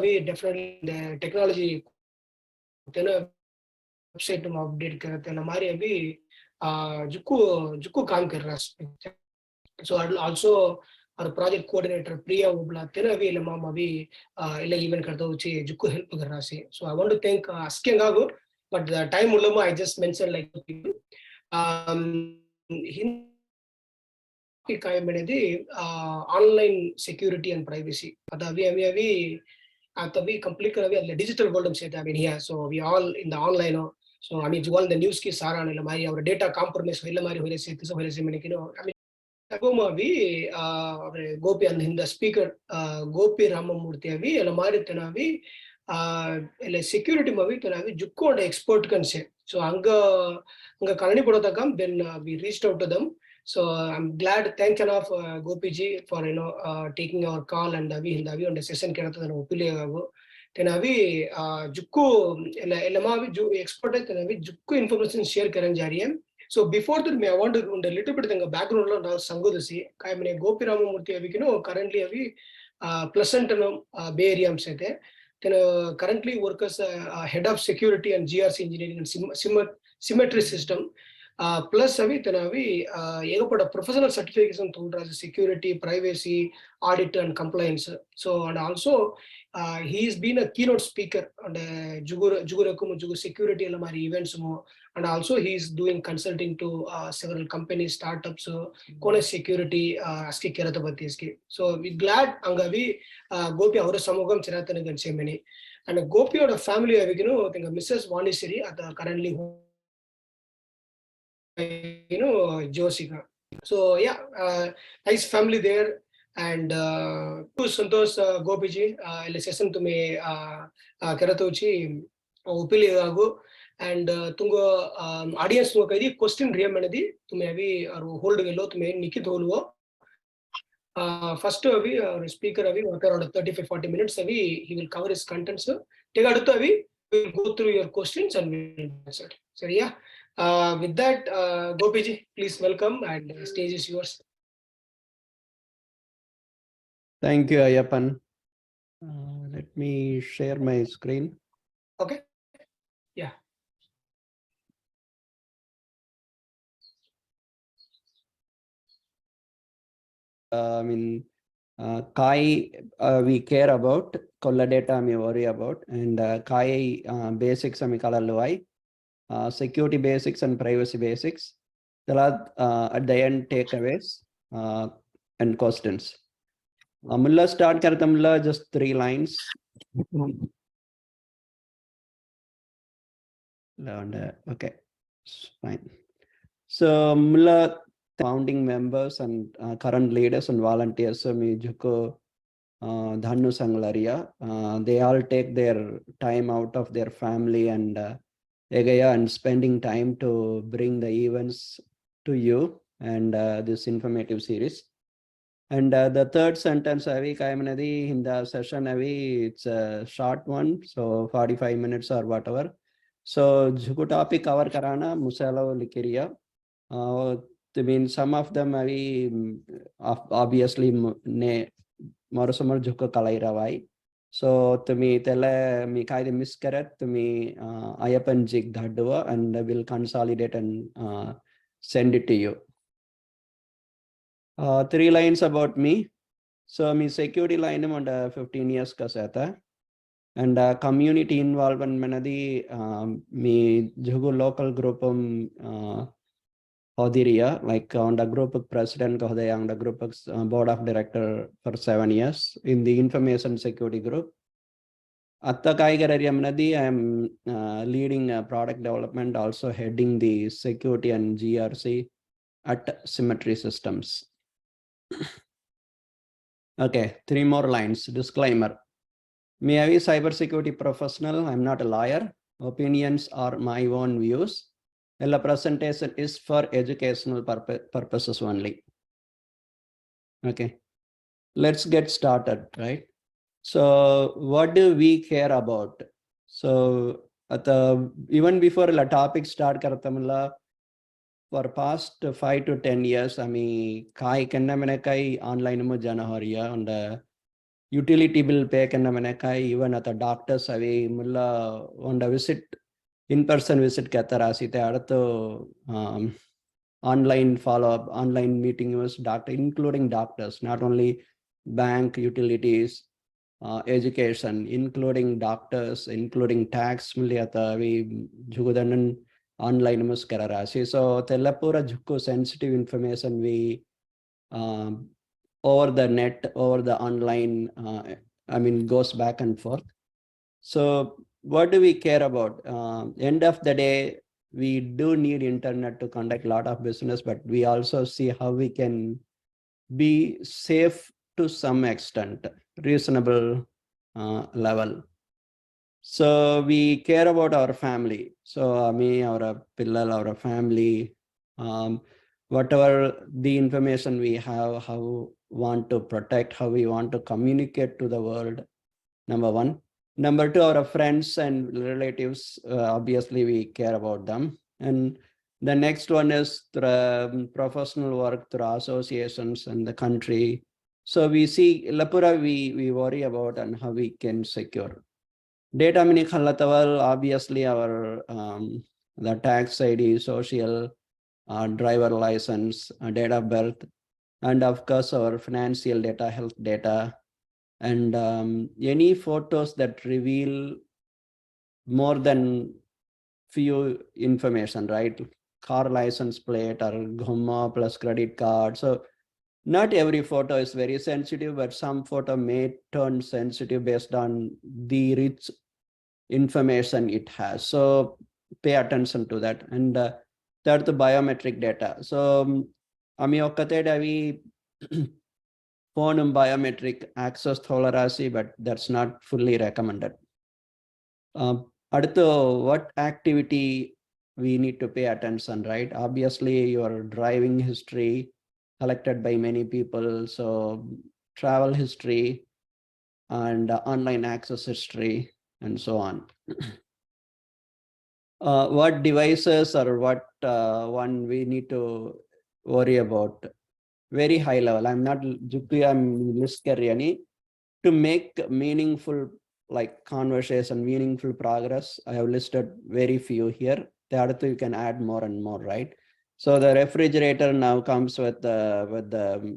we definitely the technology website update करते हैं हमारी अभी जुक्कू काम कर रहा है. So also our project coordinator Priya वो बुलाते हैं अभी लम्मा अभी इले event करता हूँ ची जुक्कू help कर रहा है. So I want to thank asking आगो, but the time उल्लमा I just mentioned like people काय मैंने online security and privacy. अदा अभी तभी complete कर अभी digital world में से I mean here. So we all in the online. So I mean all the news की सारा ने लमारी और data compromise हुई लमारी हुई रही तो सब हुई रही मैंने किनो I mean Gopi Gopi and in the speaker Gopi Ramamoorthy avi alamari tanavi security mavi tanavi jukko and expert can say. So anga karani podakam then we reached out to them. So I'm glad, thank you enough Gopi ji for taking our call and avi hindavi on the session kerata tana opile ago. Tenavi jukko elamavi expert tanavi jukko information share karan jari hai. So before that, I want to a little bit of background on Sangudasi. I mean, Gopi Ramamoorthy, currently Pleasant Bay Area. Then currently work as head of security and GRC engineering and symmetry system. Plus professional certification through security, privacy, audit and compliance. So and also he's been a keynote speaker on Jugu security events. And also he's doing consulting to several companies, startups, Kone security aski keratabati. So we glad angavi Gopi aura samogam chiratana gansemeni. And Gopi or a family I think Mrs. Vanisiri at the currently Josika. So yeah, nice family there. And Santosh Gopi ji, session to me Keratochi Upili Ago. And tungo audience को करी question रिया मैंने दी तुम्हें अभी और hold गेलो तुम्हें Nikit होलुओ first अभी speaker अभी around 35-40 minutes अभी he will cover his contents. Take out अभी we will go through your questions and we will answer. So yeah, with that Gopi ji, please welcome and the stage is yours. Thank you, Ayyappan. Let me share my screen. Okay. Yeah. I mean, Kai we care about, Kolla data we worry about, and Kai basics we call security basics and privacy basics. At the end takeaways and questions. Mulla start karta mulla just 3 lines. Okay, fine. So mulla founding members and current leaders and volunteers Juko Dhanu Sanglaria, they all take their time out of their family and Egaya and spending time to bring the events to you and this informative series. And the third sentence in the session it's a short one, so 45 minutes or whatever. So Juku topic cover karana musalo likiria. I mean, some of them obviously Morosomar Juka Kalairavai. So to me, tele me kai miss karat to me Ayyappan jig dhadua and I will consolidate and send it to you. 3 lines about me. So me security line on 15 years kasata. And community involvement manadi me Jugu local group Hodiria, like on the group president on the group board of director for 7 years in the information security group. Atta Kaigarari Amnadi, I am leading product development, also heading the security and GRC at Symmetry Systems. Okay, 3 more lines. Disclaimer. Me a cybersecurity professional. I'm not a lawyer. Opinions are my own views. The presentation is for educational purposes only. Okay, let's get started, right? So what do we care about? So even before the topic start karatamla, for past 5 to 10 years, I mean, kai kenna menakai online mo jana horiya and utility bill pay kanna manaka even at the doctors avi mulla on the visit in-person visit katarasi te adatho online follow-up, online meeting was doctor, including doctors, not only bank utilities, education, including doctors, including tax miliata we jugudanan online mus kararasi. So telapura jukku sensitive information we over the net, over the online, goes back and forth. So what do we care about? End of the day, we do need internet to conduct a lot of business, but we also see how we can be safe to some extent, reasonable level. So we care about our family. So me, our pillal, our family, whatever the information we have, how want to protect, how we want to communicate to the world, number one. Number two, our friends and relatives, obviously we care about them. And the next one is through professional work, through associations and the country. So we see Lapura, we worry about and how we can secure. Data mini khalatawal, obviously our the tax ID, social, driver license, date of birth, and of course our financial data, health data, and any photos that reveal more than few information, right? Car license plate or Ghumma plus credit card. So not every photo is very sensitive, but some photo may turn sensitive based on the rich information it has. So pay attention to that. And third, the biometric data. So ami okkate phone and biometric access tolerasi, but that's not fully recommended. What activity we need to pay attention, right? Obviously, your driving history collected by many people. So travel history and online access history and so on. What devices or what one we need to worry about? Very high level. I'm not list to make meaningful like conversation, meaningful progress. I have listed very few here. You can add more and more, right? So the refrigerator now comes with the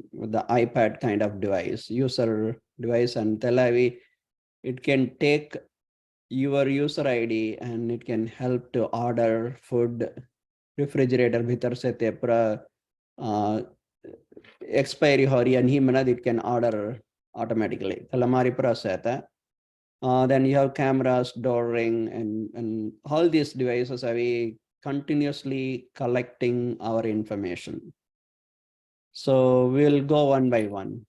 iPad kind of device, user device, and it can take your user ID and it can help to order food. Refrigerator bhitar se te pura expiry hori and it can order automatically. Then you have cameras, door ring, and all these devices are we continuously collecting our information. So we'll go one by one.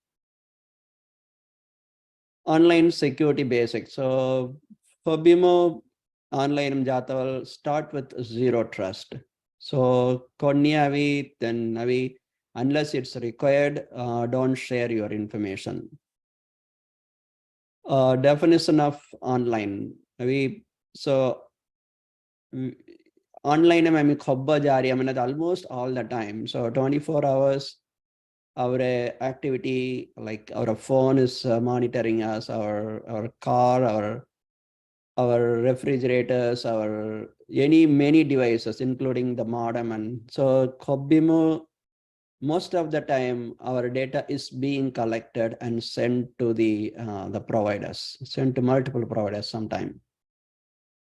Online security basics. So for BIMO, online jataval start with zero trust. So then unless it's required, don't share your information. Definition of online. So online almost all the time. So 24 hours, our activity, like our phone is monitoring us, our car, our refrigerators, many devices, including the modem. And so most of the time our data is being collected and sent to the providers, sent to multiple providers sometime.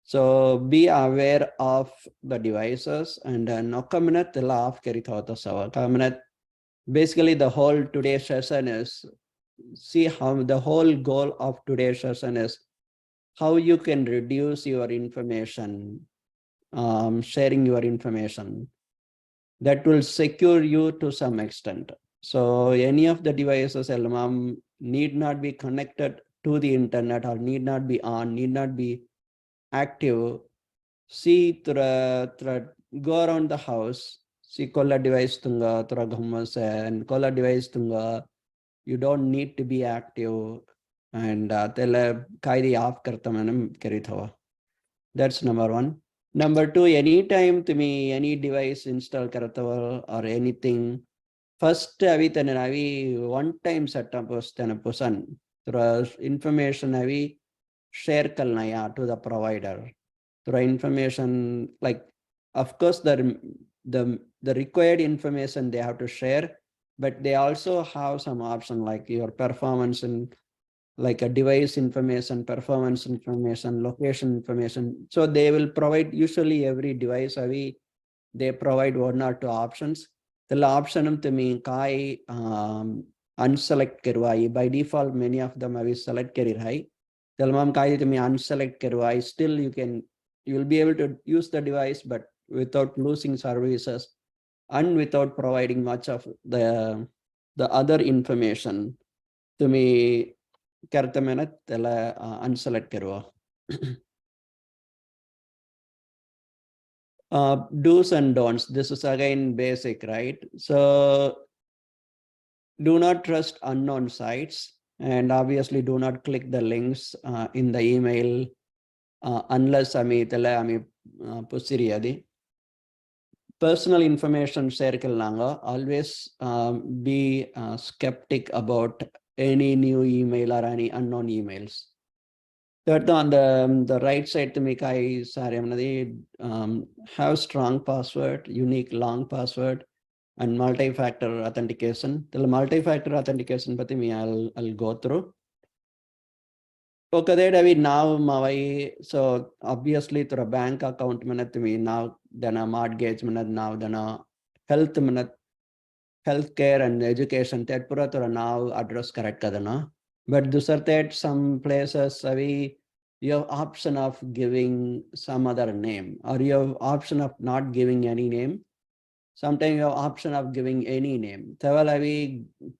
So be aware of the devices and basically the whole today's session is see how the whole goal of today's session is how you can reduce your information, sharing your information that will secure you to some extent. So any of the devices need not be connected to the internet or need not be on, need not be active. See go around the house, see kolla device tunga, and kolla device tunga. You don't need to be active and kaidi off kartamanam karithawa. That's number one. Number two, anytime to me any device install karataval or anything, first one time setup was then a person. through information avi share kalnaya to the provider. Through information, like, of course, the required information they have to share, but they also have some option like your performance and like a device information, performance information, location information. So they will provide usually every device they provide one or two options. The option to me kai unselect karwai. By default, many of them have select career high. Telmam kai to me unselect karwai. Still you will be able to use the device, but without losing services and without providing much of the other information. To me, kartamena tela unselect karwa. Do's and don'ts. This is again basic, right? So do not trust unknown sites, and obviously do not click the links in the email unless pusiriyadi. Personal information circle always be skeptic about any new email or any unknown emails. Third, on the right side to make have strong password, unique long password, and multi-factor authentication. The multi-factor authentication, but I'll go through. Okay, now so obviously through a bank account now then a mortgage now then a healthcare and education that pura now address correct kadana. But that some places you have option of giving some other name, or you have option of not giving any name. Sometimes you have option of giving any name.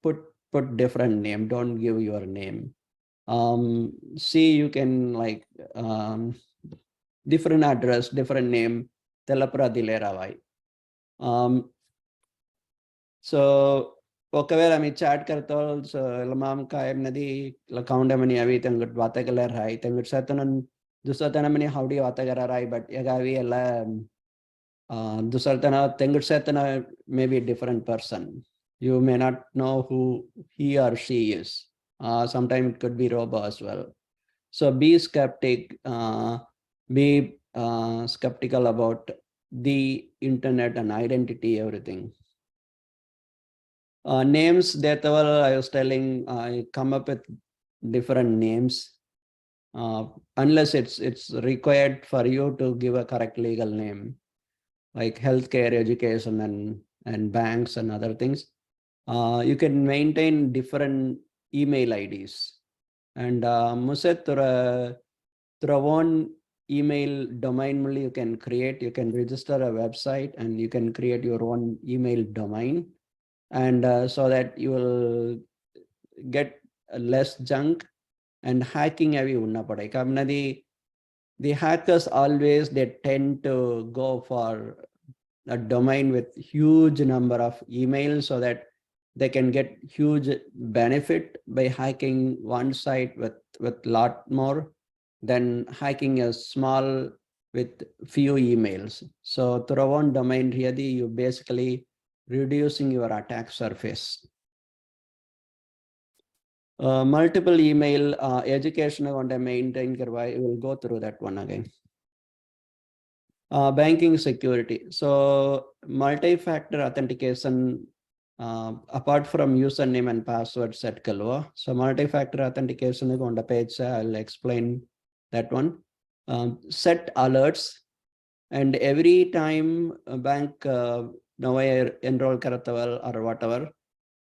Put different name, don't give your name. See, you can like different address, different name, telapra dileravai. So ఒకవేళ మీ chat करतो so lamam kaim nadi account mani avi tangut bata galar hai tangut satanan dusatana mani howdy bata gara rai but yagavi ella dusatana tangut satana maybe a different person. You may not know who he or she is. Sometimes it could be robo as well. So be skeptical about the internet and identity, everything. Names that I was telling, I come up with different names unless it's required for you to give a correct legal name, like healthcare, education, and banks and other things. You can maintain different email IDs, and Muset through one email domain only you can create. You can register a website and you can create your own email domain. And so that you will get less junk and hacking avi unna padai. The hackers always they tend to go for a domain with huge number of emails so that they can get huge benefit by hacking one site with lot more than hacking a small with few emails. So through one domain really you basically reducing your attack surface. Multiple email education I want to maintain. We'll go through that one again. Banking security. So multi-factor authentication apart from username and password set kalwa. So multi-factor authentication on the page I'll explain that one. Set alerts, and every time a bank now enroll karataval or whatever,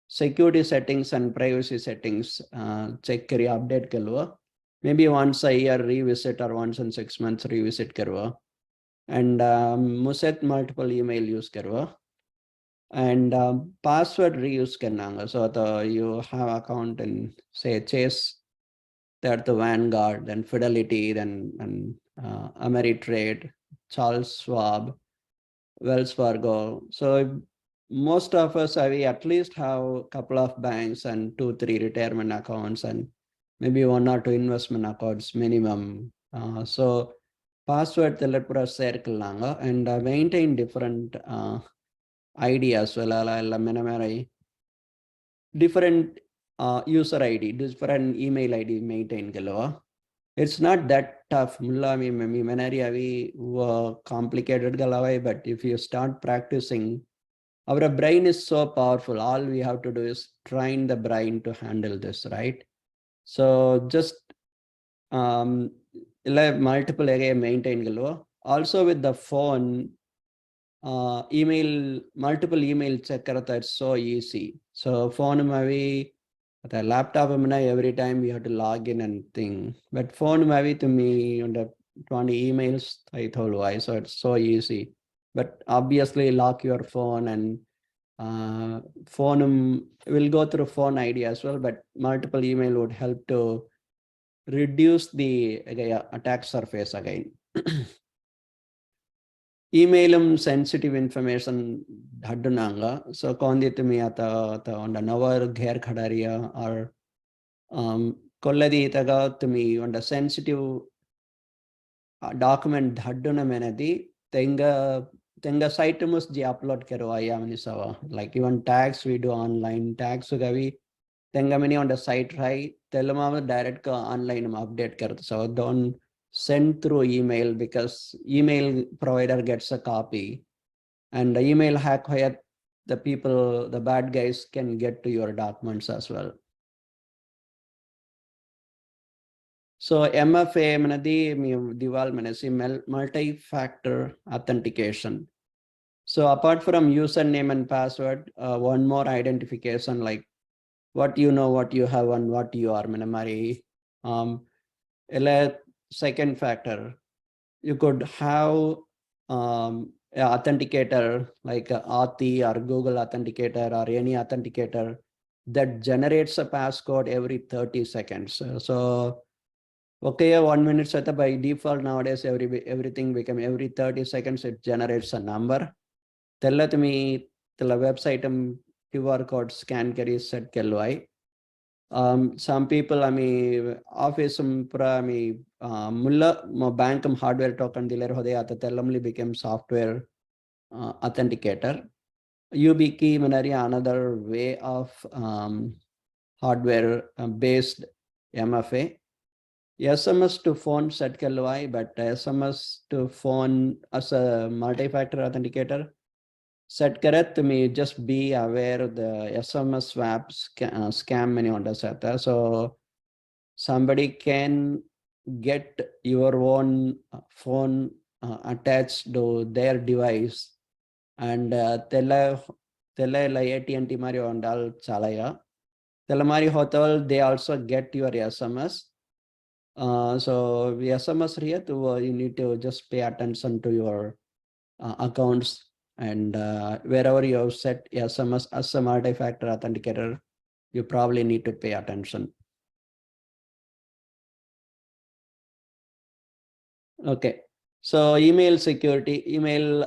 security settings and privacy settings check kari update kalwa. Maybe once a year revisit or once in 6 months revisit karwa. And muset multiple email use karwa. And password reuse karnanga. So you have account in say Chase, that the Vanguard, then Fidelity, then Ameritrade, Charles Schwab, Wells Fargo. So most of us at least have a couple of banks and 2-3 retirement accounts and maybe 1 or 2 investment accounts minimum. So password telepura circle and maintain different ideas well different user ID, different email ID maintain galwa. It's not that tough. Mulla me manari avi complicated galawai, but if you start practicing, our brain is so powerful. All we have to do is train the brain to handle this, right? So just multiple area maintain galwa. Also with the phone, email, multiple email check karata, it's so easy. So phone mavi, the laptop every time you have to log in and thing. But phone mavi to me on the 20 emails I told why, so it's so easy. But obviously lock your phone, and phone will go through phone ID as well, but multiple email would help to reduce the attack surface again. Email sensitive information hadunanga. So kondit me ata on the navar gher khadaria or kolladi itaga to me on the sensitive document haduna menadi tenga site must ji upload karo ayamani sawa. Like even tags we do online tags gavi tenga many on the site right telama direct ka online update karta. So don't send through email, because email provider gets a copy, and the email hack the people, the bad guys can get to your documents as well. So MFA manadi diwal manasi multi-factor authentication. So apart from username and password, one more identification, like what you know, what you have, and what you are. Manamari second factor, you could have authenticator like Authy or Google Authenticator or any authenticator that generates a passcode every 30 seconds. So okay, 1 minute setup by default nowadays everything become every 30 seconds it generates a number. Tell me the website QR code scan carry set kelwai. Some people office pura mulla bank hardware token dealer hode ata tellamli became software authenticator. YubiKey manari another way of hardware based MFA. SMS to phone set kelwai, but SMS to phone as a multi-factor authenticator set correct me. Just be aware of the SMS swap scam many on the. So somebody can get your own phone attached to their device, and tella AT&T mari ondal chalaya telamari hotel, they also get your SMS. So the SMS here to you need to just pay attention to your accounts, and wherever you have set SMS as a multi-factor authenticator, you probably need to pay attention. Okay, so email security, email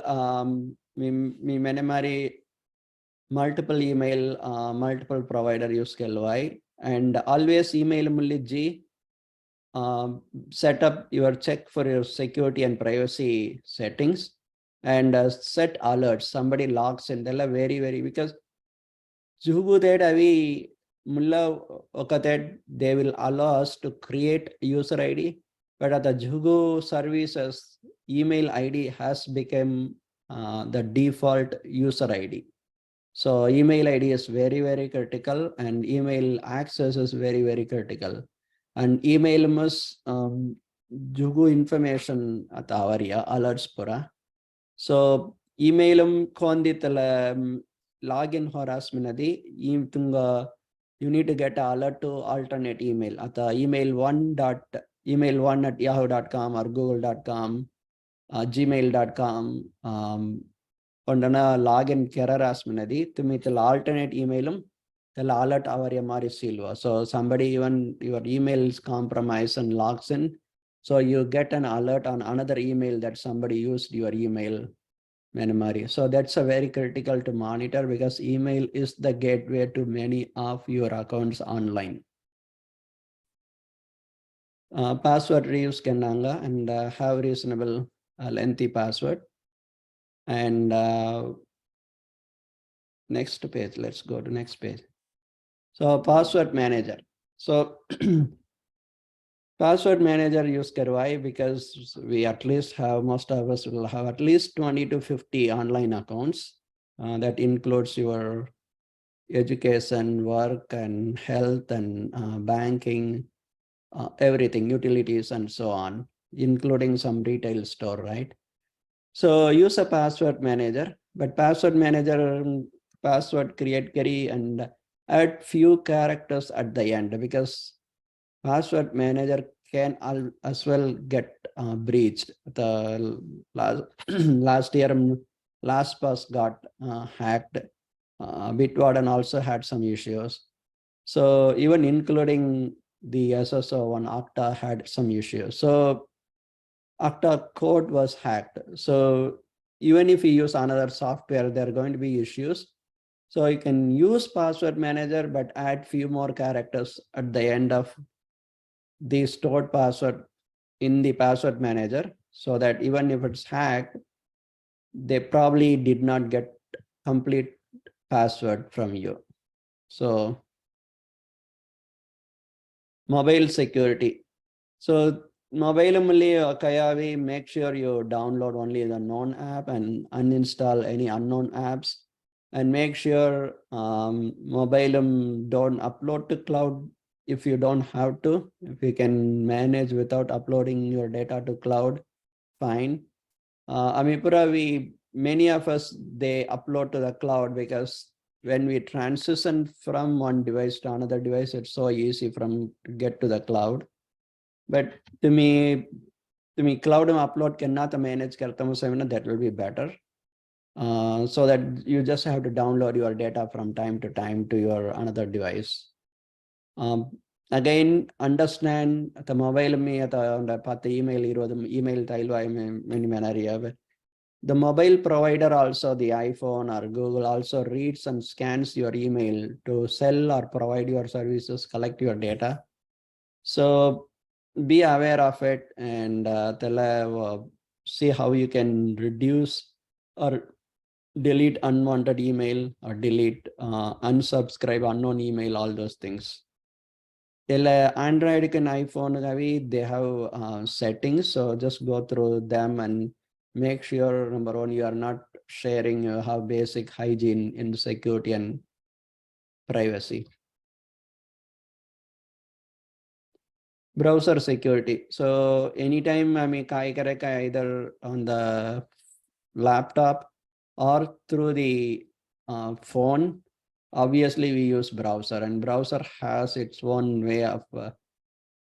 multiple email, multiple provider use kelwai, and always email muliji. Set up your check for your security and privacy settings, and set alerts. Somebody logs in, they're very because Juhu that avi mulla okatet they will allow us to create user ID, but at the Juhu services email ID has become the default user ID. So email ID is very critical, and email access is very critical. And email must Jugu information at avaria alerts pura. So emailum konditala login harassment adi you need to get an alert to alternate email at email1 at yahoo.com or google.com, gmail.com. Ondana login kerarasminadi to meet the alternate emailum the alert our mari silva. So somebody, even your email is compromised and logs in, so you get an alert on another email that somebody used your email memory. So that's a very critical to monitor, because email is the gateway to many of your accounts online. Password reuse kenanga, and have reasonable lengthy password. And next page, let's go to next page. So password manager. So password manager use why? Because we at least have, most of us will have at least 20 to 50 online accounts. That includes your education, work, and health, and banking, everything, utilities, and so on, including some retail store, right? So use a password manager, but password manager, password create query and add few characters at the end, because password manager can as well get breached. The last last year, LastPass got hacked. Bitwarden also had some issues. So even including the SSO one, Okta had some issues. So Okta code was hacked. So even if you use another software, there are going to be issues. So you can use password manager, but add few more characters at the end of the stored password in the password manager, so that even if it's hacked, they probably did not get complete password from you. So mobile security. So mobile Kayavi, make sure you download only the known app and uninstall any unknown apps, and make sure mobile don't upload to cloud if you don't have to. If you can manage without uploading your data to cloud, fine. Amipura, many of us, they upload to the cloud, because when we transition from one device to another device, it's so easy from to get to the cloud. But to me, cloud upload cannot manage that will be better. So that you just have to download your data from time to time to your another device. Again, understand the mobile me at the email the mobile provider also, the iPhone or Google, also reads and scans your email to sell or provide your services, collect your data. So be aware of it, and see how you can reduce or delete unwanted email, or delete unsubscribe unknown email, all those things. Android and iPhone, they have settings, so just go through them and make sure, number one, you are not sharing, you have basic hygiene in security and privacy. Browser security. So anytime either on the laptop or through the phone, obviously we use browser, and browser has its own way of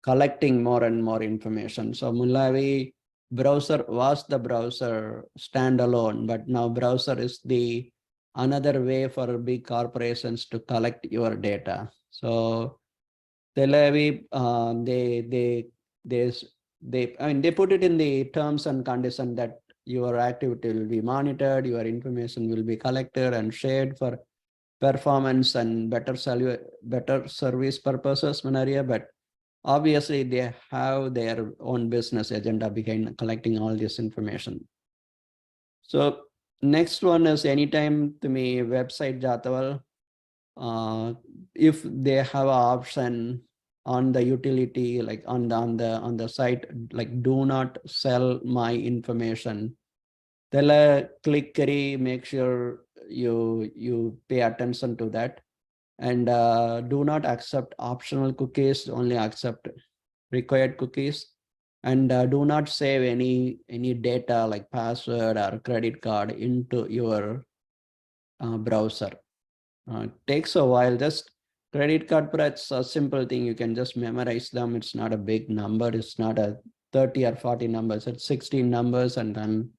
collecting more and more information. So Mullavi browser was the browser standalone, but now browser is the another way for big corporations to collect your data. So they they put it in the terms and condition that your activity will be monitored, your information will be collected and shared for performance and better service purposes, Manaria. But obviously they have their own business agenda behind collecting all this information. So next one is anytime to me website Jataval. If they have an option on the utility, like on the site, like do not sell my information, they'll click make sure you pay attention to that, and do not accept optional cookies, only accept required cookies, and do not save any data like password or credit card into your browser. Takes a while. Just credit card, but it's a simple thing. You can just memorize them. It's not a big number. It's not a 30 or 40 numbers. It's 16 numbers, and then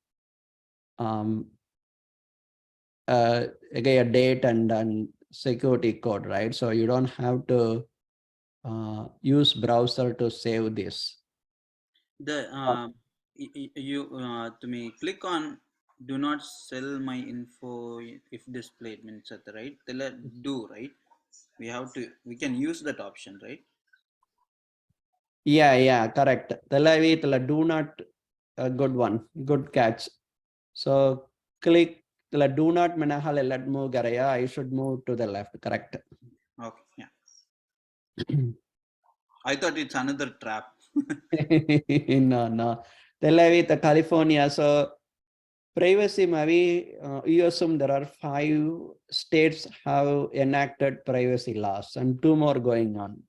again a date and security code, right? So you don't have to use browser to save this. You to me click on do not sell my info if displayed means at the right. Do right. We can use that option, right? Yeah, correct. Do not a good one, good catch. So click do not menahal let move garaya. I should move to the left, correct. Okay, yeah. I thought it's another trap. No. Tel Aviv, the California. So privacy, maybe you assume there are 5 states have enacted privacy laws and 2 more going on.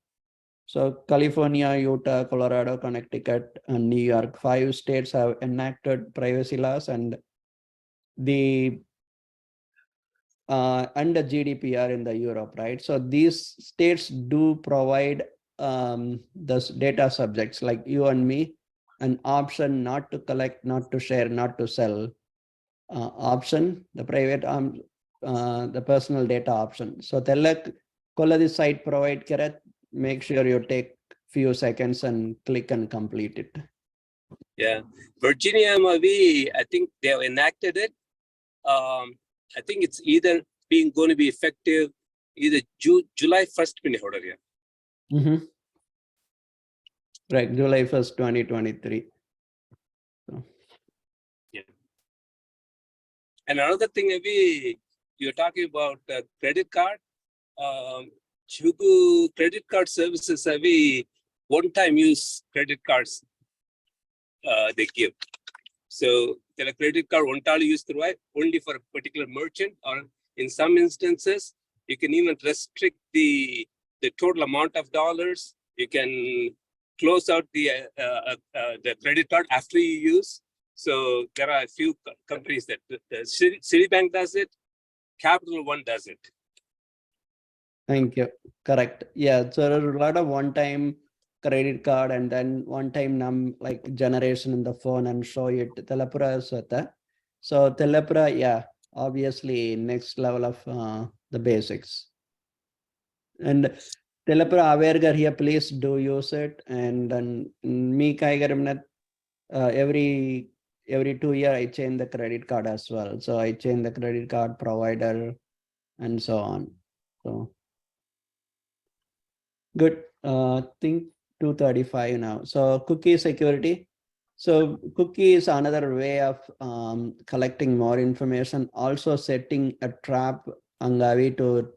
So California, Utah, Colorado, Connecticut, and New York, 5 states have enacted privacy laws, and the under GDPR in the Europe, right? So these states do provide the data subjects like you and me an option not to collect, not to share, not to sell option, the private the personal data option. So telak kolladi site provide kare, make sure you take few seconds and click and complete it. Yeah, Virginia, maybe I think they have enacted it. I think it's either going to be effective either July 1st. Right, July 1st, 2023. So. Yeah. And another thing, maybe you're talking about credit card. Chugu credit card services have one-time use credit cards they give. So the credit card won't use only for a particular merchant, or in some instances, you can even restrict the total amount of dollars. You can close out the credit card after you use. So there are a few companies that Citibank does it, Capital One does it. Thank you. Correct. Yeah. So there are a lot of one-time credit card and then one-time like generation in the phone and show it. Telepura is that. So Telepura, yeah, obviously next level of the basics. And Telepura aware here, please do use it. And then me every 2 years I change the credit card as well. So I change the credit card provider and so on. So good. Think 235 now. So cookie security. So cookie is another way of collecting more information. Also setting a trap, Angavi, to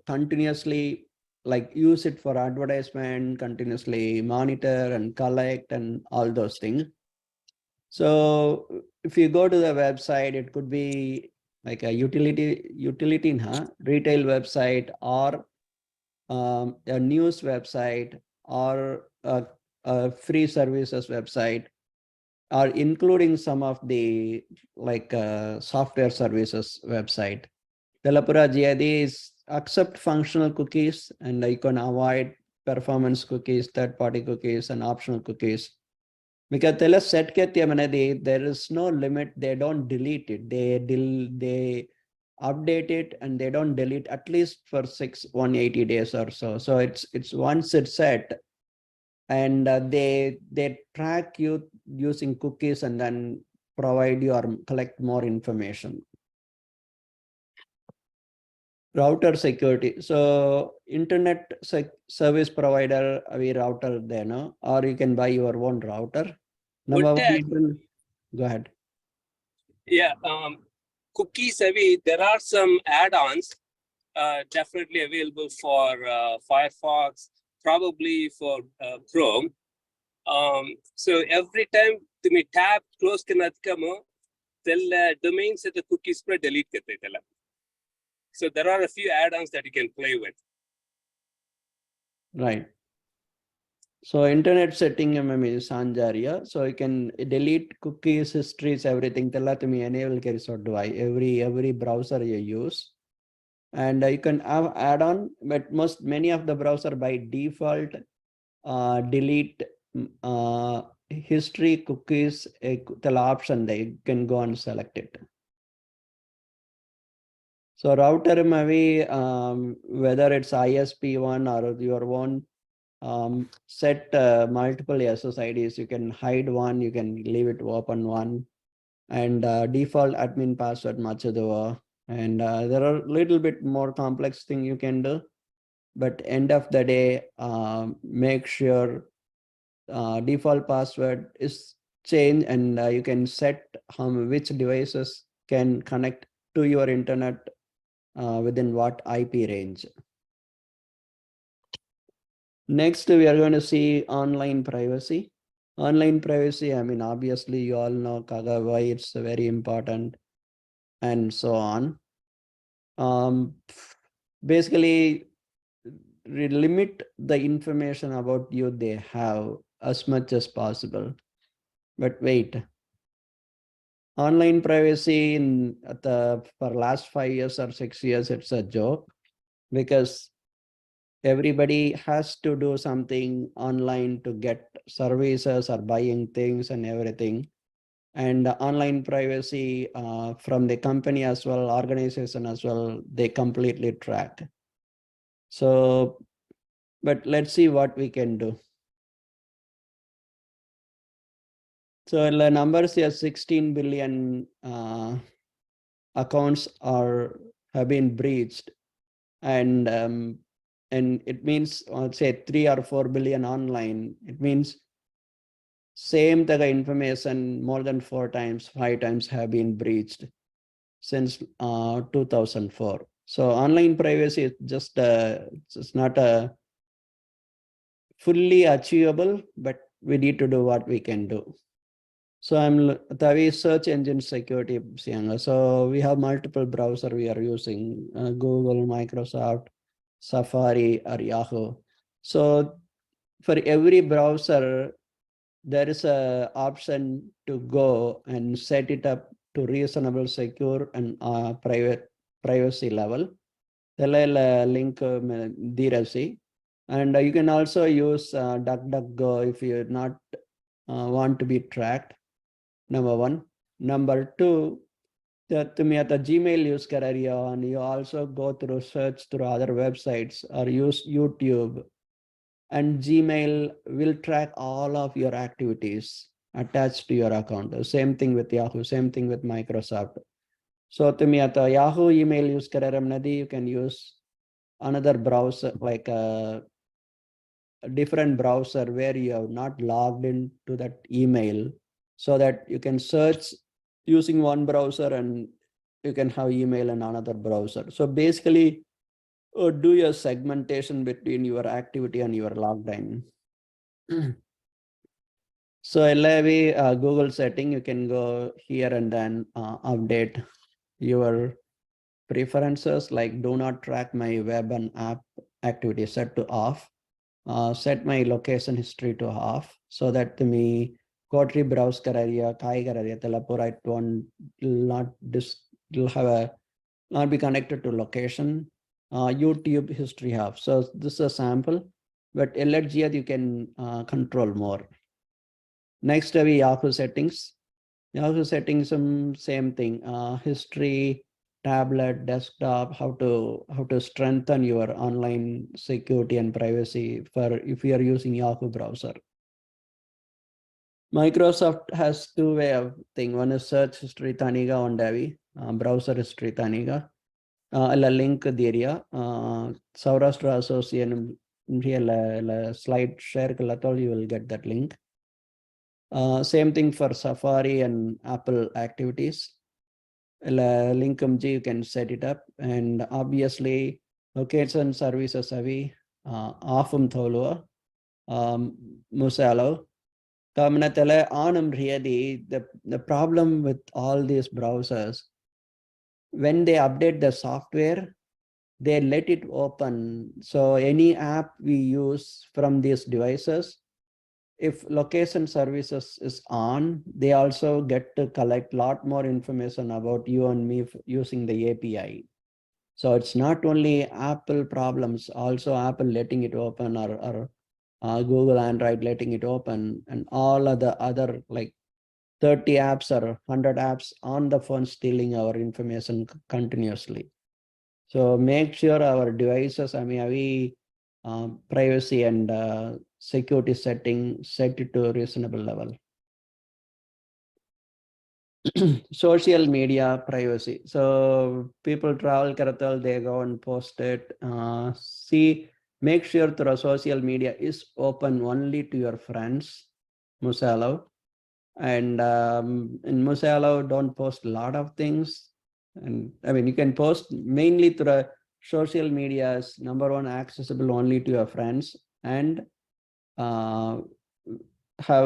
continuously like use it for advertisement, continuously monitor and collect and all those things. So if you go to the website, it could be like a utility retail website, or a news website, or a free services website, or including some of the like software services website. Telepura GID is accept functional cookies, and you can avoid performance cookies, third-party cookies, and optional cookies. Because there is no limit. They don't delete it. They update it and they don't delete at least for 180 days or so. So it's once it's set, and they track you using cookies and then provide you or collect more information. Router security. So internet service provider, we router there, no? Or you can buy your own router. Number one, go ahead. Yeah, cookies, there are some add-ons definitely available for Firefox, probably for Chrome. So every time you tab close the domains at the cookies delete. So there are a few add-ons that you can play with. Right. So internet setting is Sanjaria. So you can delete cookies, histories, everything. Enable every browser you use. And you can have add-on, but many of the browser by default delete history cookies. The option they can go and select it. So router maybe whether it's ISP1 or your own, set multiple SSIDs. You can hide one, you can leave it open one, and default admin password machadova. And there are a little bit more complex thing you can do, but end of the day, make sure default password is changed, and you can set which devices can connect to your internet within what IP range. Next, we are going to see online privacy. Online privacy, I mean, obviously, you all know Kaga, why it's very important and so on. Basically, limit the information about you they have as much as possible. But wait, online privacy for last 5 years or 6 years, it's a joke because everybody has to do something online to get services or buying things and everything. And online privacy from the company as well, organization as well, they completely track. So, but let's see what we can do. So the numbers here, 16 billion accounts have been breached, and it means, let's say 3 or 4 billion online. It means same taga information more than 4 times, 5 times have been breached since 2004. So online privacy is just it's not a fully achievable, but we need to do what we can do. So I'm Tavi search engine security. So we have multiple browser we are using, Google, Microsoft, Safari, or Yahoo. So for every browser, there is a option to go and set it up to reasonable, secure, and privacy level. Link dirasi. And you can also use DuckDuckGo if you not want to be tracked. Number one. Number two, तुम्ही आता Gmail use Kararia and you also go through search through other websites or use YouTube, and Gmail will track all of your activities attached to your account. Same thing with Yahoo, same thing with Microsoft. So तुम्ही आता Yahoo email use कराramnadi, you can use another browser like a different browser where you have not logged into that email, so that you can search using one browser and you can have email in another browser. So basically, do your segmentation between your activity and your login. So LAV Google setting, you can go here and then update your preferences, like do not track my web and app activity, set to off. Set my location history to off, so that me Kotri browse kararia, kai kararia, telapura, it won't not be connected to location. YouTube history off. So this is a sample, but LHGA you can control more. Next, we Yahoo settings. Yahoo settings, same thing. History, tablet, desktop, how to strengthen your online security and privacy for if you are using Yahoo browser. Microsoft has two way of thing. One is search history taniga on Davi, browser history taniga. A link diria. Sourashtra association real slide share kalatol, you will get that link. Same thing for Safari and Apple activities. Linkumji, you can set it up, and obviously location services avi offum tholua musalo kamanatele anam really the problem with all these browsers, when they update the software, they let it open. So any app we use from these devices, if location services is on, they also get to collect a lot more information about you and me using the API. So it's not only Apple problems, also Apple letting it open, or Google Android letting it open, and all of the other like 30 apps or 100 apps on the phone stealing our information continuously. So make sure our devices, privacy and security setting set it to a reasonable level. Social media privacy. So people travel karatal, they go and post it. Make sure the social media is open only to your friends, Musalo. And in Musalo, don't post a lot of things. And I mean, you can post mainly through social media is number one, accessible only to your friends. and have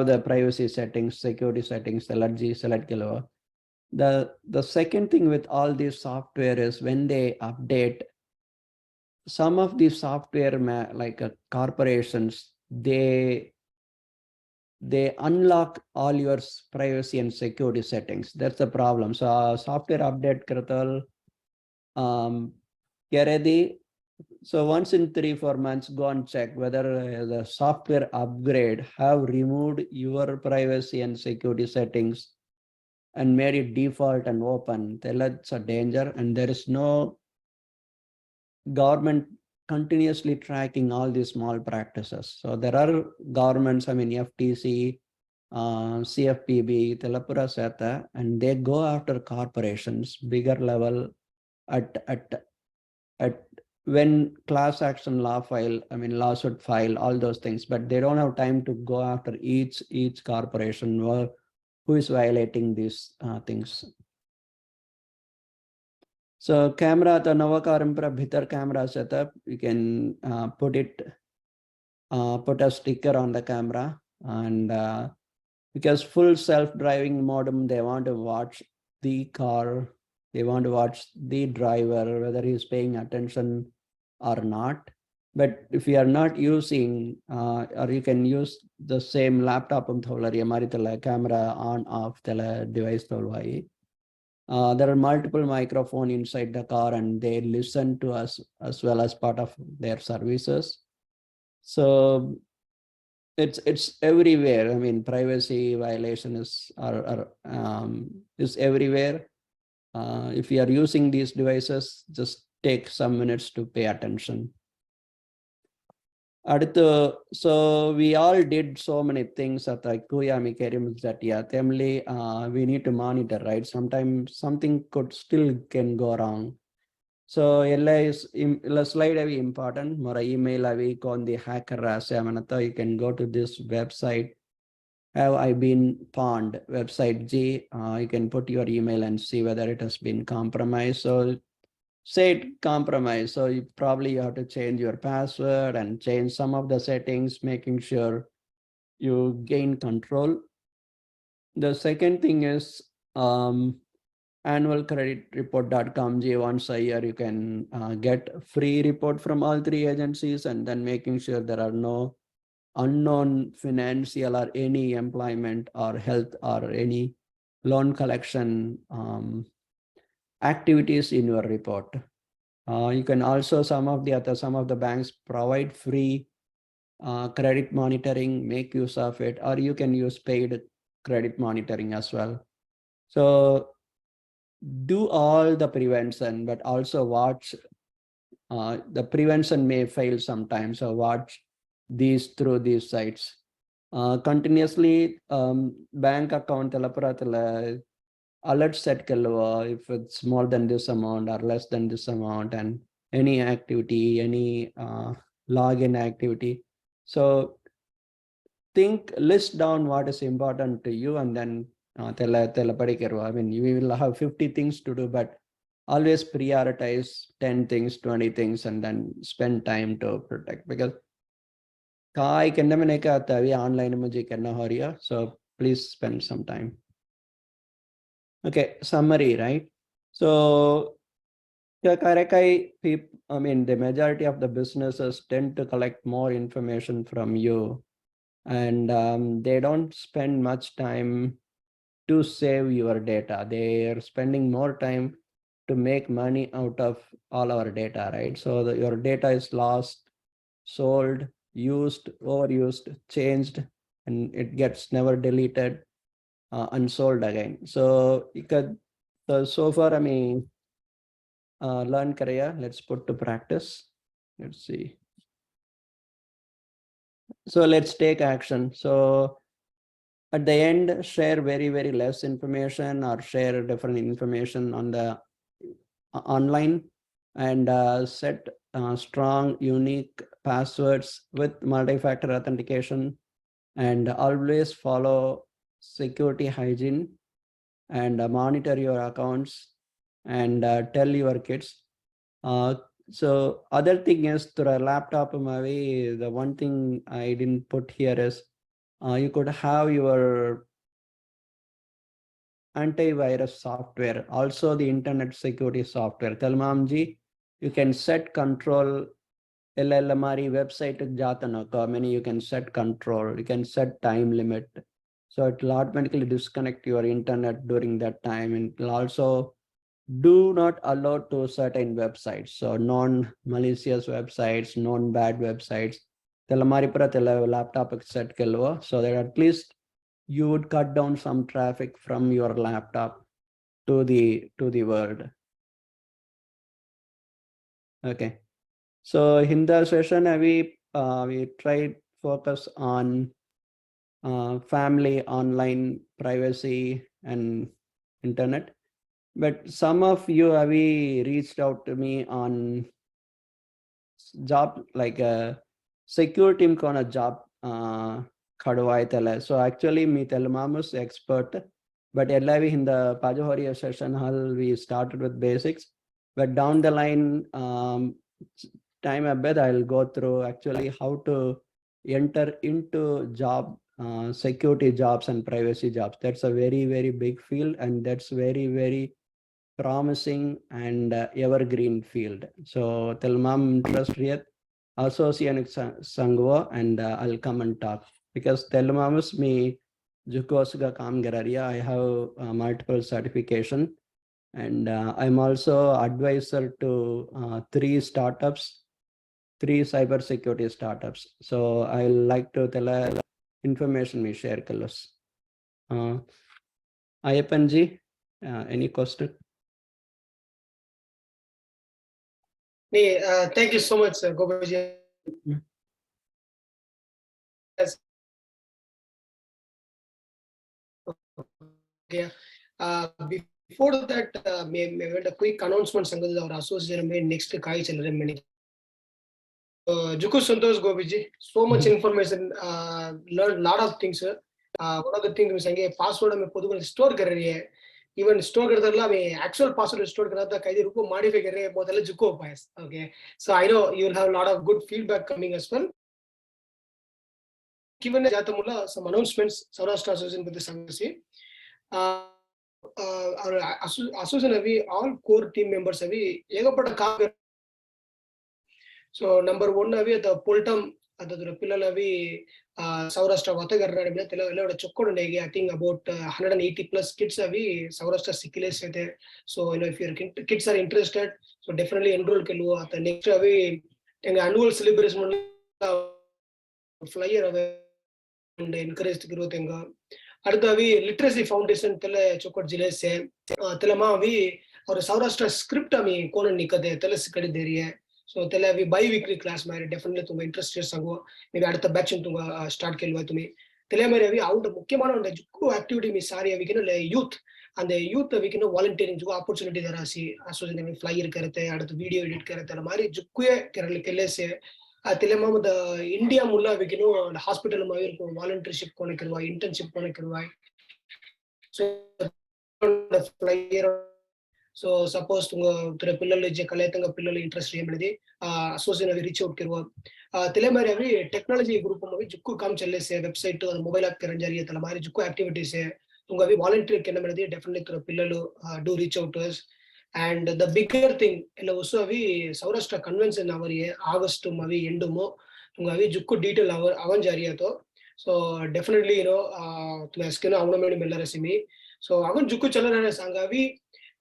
the privacy settings, security settings, select the second thing with all this software is when they update, some of these software like corporations, they unlock all your privacy and security settings. That's the problem. So software update kratal so once in 3-4 months, go and check whether the software upgrade have removed your privacy and security settings and made it default and open. That's a danger, and there is no government continuously tracking all these small practices. So there are governments, I mean FTC, CFPB, Telapura Seta, and they go after corporations, bigger level at when class action lawsuit file, all those things, but they don't have time to go after each corporation who is violating these things. So camera, the Navakarampra Bhitar camera setup, you can put a sticker on the camera, and because full self-driving modem, they want to watch the car, they want to watch the driver, whether he's paying attention or not. But if you are not using, or you can use the same laptop camera on off the device. There are multiple microphones inside the car, and they listen to us as well as part of their services. So it's everywhere. I mean, privacy violation is everywhere. If you are using these devices, just take some minutes to pay attention. So we all did so many things at the Kuyami Kerim that we need to monitor, right? Sometimes something can go wrong. So slide important. More email on the hacker you can go to this website. Have I been pawned? Website G. You can put your email and see whether it has been compromised. So say it compromised. So you have to change your password and change some of the settings, making sure you gain control. The second thing is annualcreditreport.com. Once a year you can get free report from all 3 agencies, and then making sure there are no unknown financial or any employment or health or any loan collection activities in your report. You can also, some of the banks provide free credit monitoring, make use of it, or you can use paid credit monitoring as well. So do all the prevention, but also watch the prevention may fail sometimes. So watch through these sites. Continuously bank account alert set if it's more than this amount or less than this amount, and any activity, any login activity. So list down what is important to you, and then I mean, you will have 50 things to do, but always prioritize 10 things, 20 things, and then spend time to protect, because online, so please spend some time. Okay, summary, right? So I mean, the majority of the businesses tend to collect more information from you, and they don't spend much time to save your data. They are spending more time to make money out of all our data, right? So your data is lost, sold, used, overused, changed, and it gets never deleted, unsold again. So so far, I mean, learn Korea. Let's put to practice. Let's see. So let's take action. So at the end, share very, very less information or share different information on the online, and set strong, unique passwords with multi-factor authentication, and always follow security hygiene, and monitor your accounts, and tell your kids. So other thing is through a laptop, maybe the one thing I didn't put here is you could have your antivirus software, also the internet security software. Telmamji, you can set control. LLMRE website many you can set control, you can set time limit. So it will automatically disconnect your internet during that time, and it will also do not allow to certain websites. So non-malicious websites, non-bad websites. Telamari para laptop set kelwa, so that at least you would cut down some traffic from your laptop to the world. Okay. So in the session, we tried focus on family, online, privacy, and internet. But some of you have reached out to me on job, like a security team kind of job. So actually, me telmamus expert. But in the Pajohoria session hall, we started with basics. But down the line, time a bit, I'll go through actually how to enter into job, security jobs and privacy jobs. That's a very, very big field, and that's very, very promising and evergreen field. So telmam interest here, associate sangwa, and I'll come and talk because telmamus me jukosga kam gararia. I have multiple certification, and I'm also advisor to 3 startups, 3 cybersecurity startups. So I like to tell information we share colors. Ayyappan ji, any question? Thank you so much, Gopi. Okay. Before that, may a quick announcement. Our association made next Kai Children. Juku Santosh Gopiji, so much information, learned a lot of things. One of the things we say, password me podu store kar rahi hai. Even store karta la me actual password store karata kaide ruko modify kar rahe hai, bahut alग Dzukou pass. Okay, so I know you will have a lot of good feedback coming as well. Given jatamula some announcements, Sourashtra Association with the Sangasi. Our association have all core team members have egapata. So number 1 avi the Poltam adadura pillalavi Sourashtra Vatagarna Tela Chokodege. I think about 180 plus kids avi Sourashtra Sikiles. So if your kids are interested, so definitely enroll kelu at the next avi annual celebration flyer away and encourage growth enga. Ardavi Literacy Foundation Tele Chokot Jilese Telamavi or Sourashtra script ami Konan Nikade Telesikadi Deria. So tell we bi-weekly class mare definitely to interested sango maybe at the batch to start kelwa to me tell mare we out mukyamana unde jukku activity mi sari we can youth and the youth we can volunteering juku opportunity there asi association flyer karate at video edit karate la mari jukku kerala kellese telema the India mulla we can hospital ma irko volunteership kone karwa internship kone karwa so the flyer. So suppose tunga pillalu je kaletanga pillalu interest emedi association reach out kirwa telemari every technology group mavi jukku kam challe se website or mobile app karan jariye tala mari jukku activities se tunga vi volunteer kenamedi definitely through pillalu do reach out to us. And the bigger thing ella also avi Sourashtra convention avari August mavi endumo tunga vi jukku detail avan jariye to. So definitely tunga skena avnamedi mellarasimi. So avan jukku chalana sangavi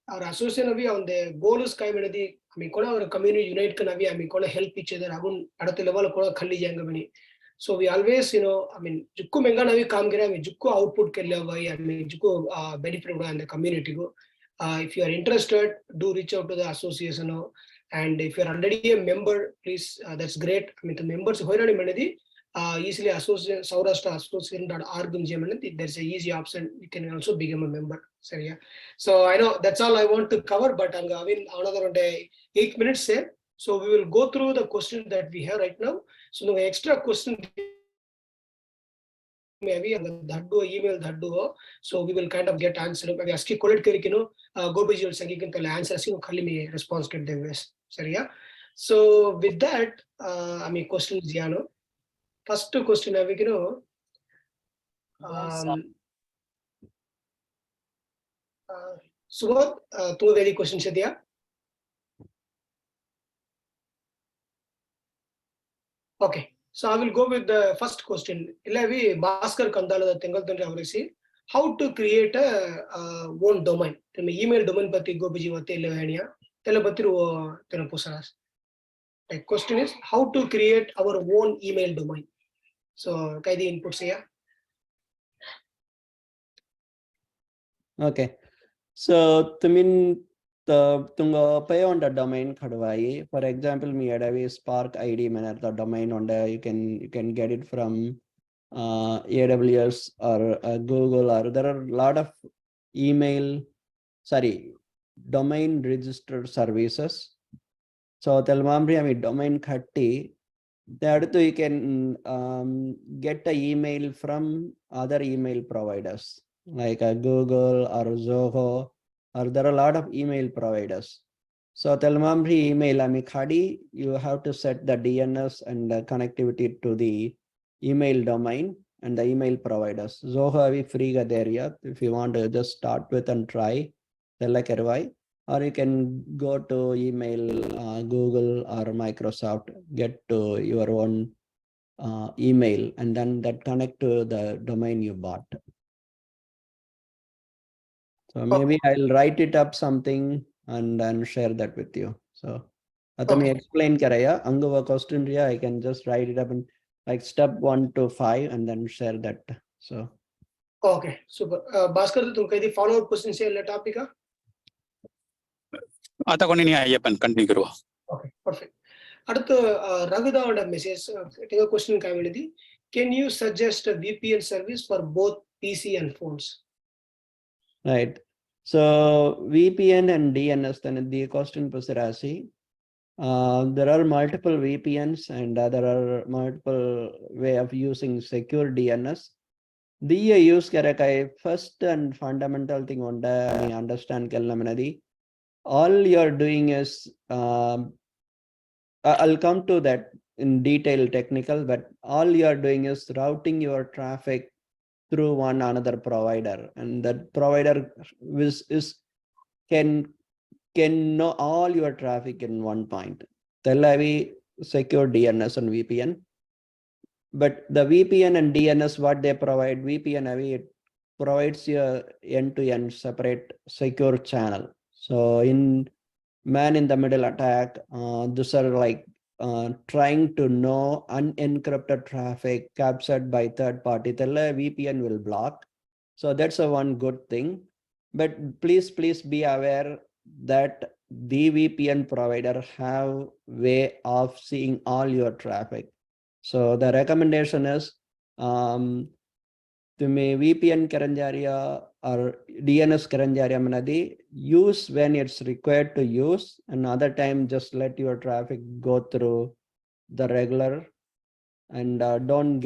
our association on the goal is kind of the our community unite can I mean help each other at the level of Khali Jangamani. So we always Juku Menganavi come Juku output Kelawai, I mean Juku benefit and the community go. If you are interested, do reach out to the association. And if you are already a member, please that's great. I mean the members who are easily associate Sourashtra association.org. There's an easy option. You can also become a member. So I know that's all I want to cover, but I'm going another 8 minutes here. So we will go through the questions that we have right now. So the extra question maybe that do email that do. So we will kind of get answer. Maybe ask you collect Gopi will answer. Khali me response get them. So with that, I mean, question is Jano. First question I will know. Subodh, tu very question Shadia. Okay, so I will go with the first question. Ilavi Bhaskar Kandala Tengal Tandravarisi. How to create a own domain? The email domain pati Gopiji Vate Levania. Telapatru Tenapusaras. The question is how to create our own email domain. So Kaidi inputs here. Okay. So the tunga pay on the domain khadwai. For example, me adavi Spark ID manner the domain on the you can get it from AWS or Google, or there are a lot of domain registered services. So telmamri I mean domain khatti. That you can get the email from other email providers like Google or Zoho, or there are a lot of email providers. So telmamri email khadi, you have to set the DNS and the connectivity to the email domain and the email providers. Zoho avi free ga area if you want to just start with and try tella. Or you can go to email Google or Microsoft, get to your own email, and then that connect to the domain you bought. So maybe I'll write it up something and then share that with you. So Atami explain karaya anguva question riya, I can just write it up in like step 1 to 5 and then share that. So okay, super. Bhaskar, tumkai the follow up question say let topic. आता कोणी नाही Ayyappan continue करू. Okay, perfect. அடுத்து ரகுதாவோட message question காமிடுதி. Can you suggest a VPN service for both PC and phones? Right. So VPN and DNS then the question pusirasi. There are multiple VPNs and there are multiple way of using secure DNS. The use karakai first and fundamental thing on the understand kelnamanadi. All you're doing is I'll come to that in detail technical, but all you're doing is routing your traffic through one another provider, and that provider can know all your traffic in one point. Tellavi secure DNS and VPN. But the VPN and DNS, what they provide, VPN it provides you end-to-end separate secure channel. So in man in the middle attack, these are like trying to know unencrypted traffic captured by third party. Tella VPN will block. So that's a one good thing. But please be aware that the VPN provider have way of seeing all your traffic. So the recommendation is to me VPN karanjaria or DNS karanjaria manadi use when it's required to use, and other time just let your traffic go through the regular, and don't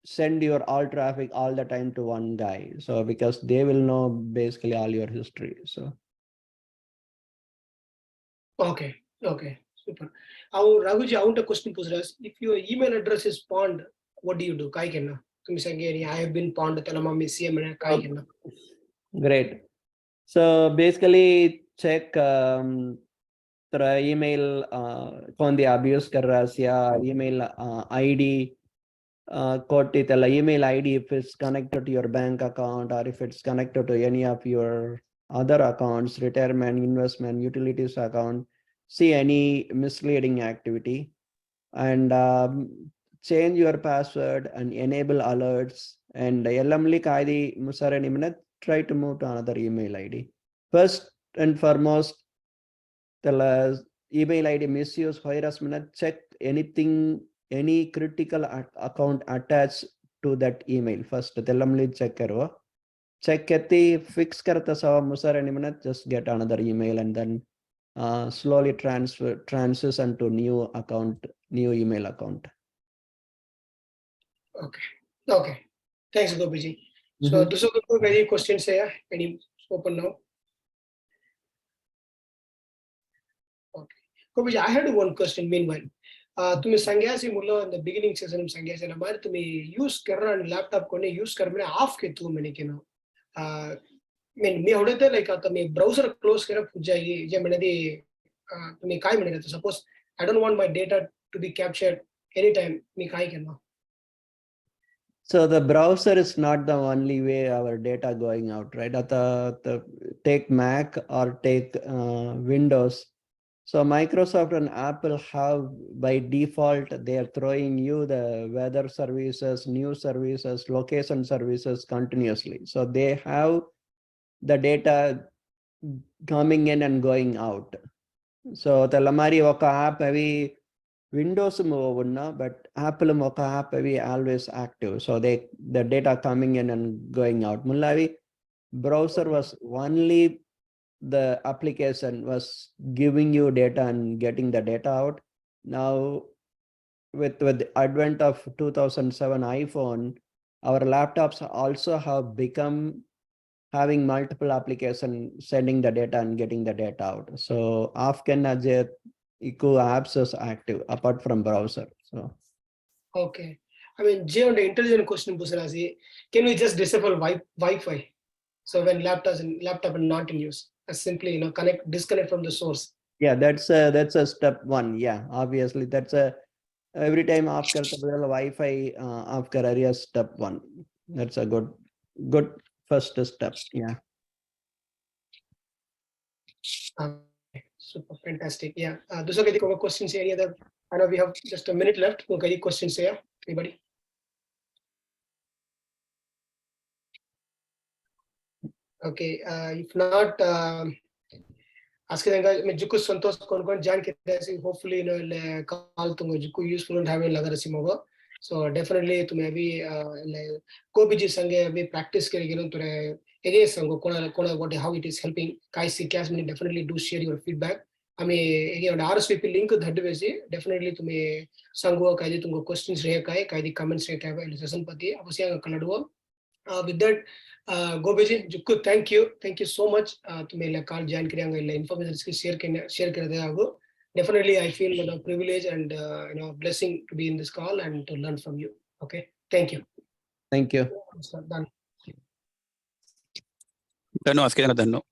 send your all traffic all the time to one guy. So because they will know basically all your history. So Okay, super. Raghuji, I want a question to us. If your email address is pawned, what do you do? Kai kenna? I have been pawned. Telamami CM kai kenna? Great. So basically check the email on the abuse karasya email ID koti tella email ID if it's connected to your bank account, or if it's connected to any of your other accounts, retirement, investment, utilities account. See any misleading activity, and change your password and enable alerts, and try to move to another email ID. First and foremost, the email ID misuse harassment, check any critical account attached to that email. First check karwa. Check fix karta sawa musar and just get another email, and then slowly transition to new email account. Okay. Thanks, Gopiji. So those are the very questions here. Any open now? Okay. Gopi, I had one question meanwhile. तुम्ही सांगायचे मुलं in the beginning season सांगायचे ना बाहेर तुम्ही use करणार आणि laptop कोणी use करणे ऑफ घेतो म्हणे की ना मी आवडत लाईक आता मी ब्राउझर क्लोज करत जाई जे म्हणे ते तुम्ही काय म्हणे suppose I don't want my data to be captured any time मी काय करणार So the browser is not the only way our data going out, right? Take Mac or take Windows. So Microsoft and Apple have by default, they are throwing you the weather services, news services, location services continuously. So they have the data coming in and going out. So Telamari Oka app heavy Windows but Apple Mocha app heavy always active. So the data coming in and going out. Mullavi browser was only the application was giving you data and getting the data out. Now with the advent of 2007 iPhone, our laptops also have become having multiple applications sending the data and getting the data out. So often eco apps is active apart from browser. So okay, I mean Jay on the intelligent question Busarasi, can we just disable Wi-Fi so when laptop are not in use, as simply disconnect from the source? yeah, that's a step one. Yeah, obviously that's a every time off karta badala Wi-Fi off kar area step one. That's a good first step. Yeah. Super fantastic. Yeah. Those are the questions. Any other? I know we have just a minute left. Any questions here? Anybody? Okay. If not, asking guys, मैं जुक्कू संतोष कौन जान के ऐसे hopefully call तुमको जुक्कू useful and having लगा रसी Moga. So definitely तुम्हें अभी कोई भी संगे अभी practice करेंगे ना तुरे again संगो कोना what how it is helping. Kai see क्या मैंने definitely do share your feedback. हमें again RSVP link धड़ वैसे definitely तुम्हें संगो कायदे तुमको questions रहे कायदे comments रहे कायदे इस सेशन पति अब उसे आगे कलड़ुआ. With that, Gopi ji, Jukku, thank you so much. तुम्हें ले call join करेंगे ले information इसकी share कर दे आगो. Definitely, I feel privilege and blessing to be in this call and to learn from you. Okay, thank you. Thank you. Done. धन्यवाद